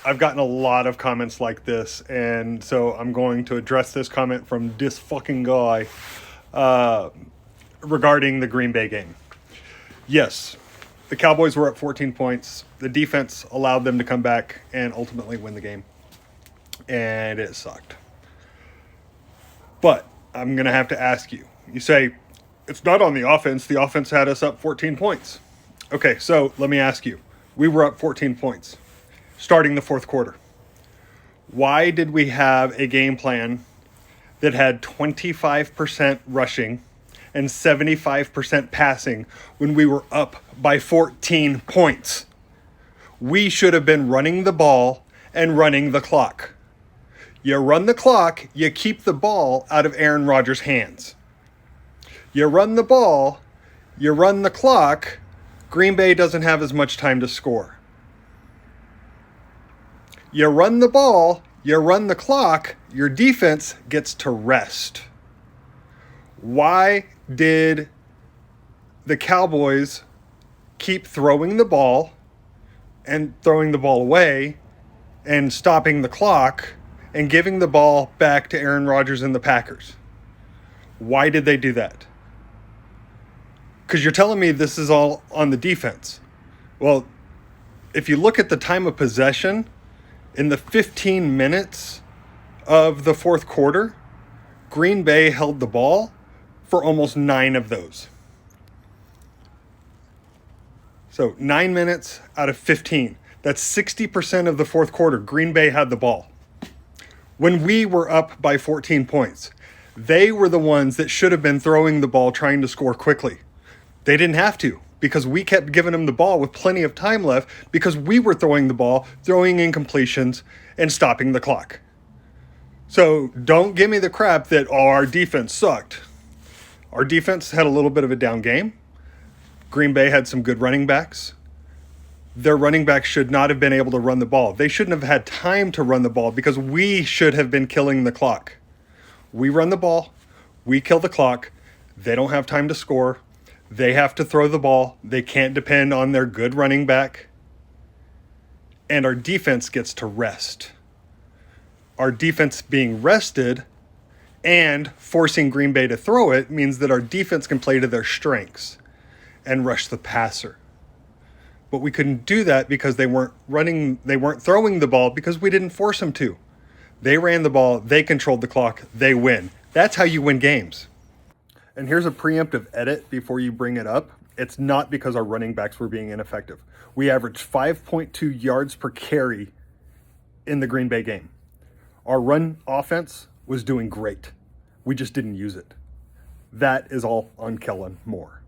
I've gotten a lot of comments like this, and so I'm going to address this comment from this fucking guy regarding the Green Bay game. Yes, the Cowboys were up 14 points. The defense allowed them to come back and ultimately win the game, and it sucked. But I'm going to have to ask you. You say, it's not on the offense. The offense had us up 14 points. Okay, so let me ask you. We were up 14 points starting the fourth quarter. Why did we have a game plan that had 25% rushing and 75% passing when we were up by 14 points? We should have been running the ball and running the clock. You run the clock, you keep the ball out of Aaron Rodgers' hands. You run the ball, you run the clock, Green Bay doesn't have as much time to score. You run the ball, you run the clock, your defense gets to rest. Why did the Cowboys keep throwing the ball and throwing the ball away and stopping the clock and giving the ball back to Aaron Rodgers and the Packers? Why did they do that? Because you're telling me this is all on the defense. Well, if you look at the time of possession, in the 15 minutes of the fourth quarter, Green Bay held the ball for almost 9 of those. So 9 minutes out of 15. That's 60% of the fourth quarter. Green Bay had the ball. When we were up by 14 points, they were the ones that should have been throwing the ball trying to score quickly. They didn't have to because we kept giving them the ball with plenty of time left because we were throwing the ball, throwing incompletions, and stopping the clock. So don't give me the crap that, our defense sucked. Our defense had a little bit of a down game. Green Bay had some good running backs. Their running backs should not have been able to run the ball. They shouldn't have had time to run the ball because we should have been killing the clock. We run the ball. We kill the clock. They don't have time to score. They have to throw the ball. They can't depend on their good running back. And our defense gets to rest. Our defense being rested and forcing Green Bay to throw it means that our defense can play to their strengths and rush the passer. But we couldn't do that because they weren't throwing the ball because we didn't force them to. They ran the ball, they controlled the clock, they win. That's how you win games. And here's a preemptive edit before you bring it up. It's not because our running backs were being ineffective. We averaged 5.2 yards per carry in the Green Bay game. Our run offense was doing great. We just didn't use it. That is all on Kellen Moore.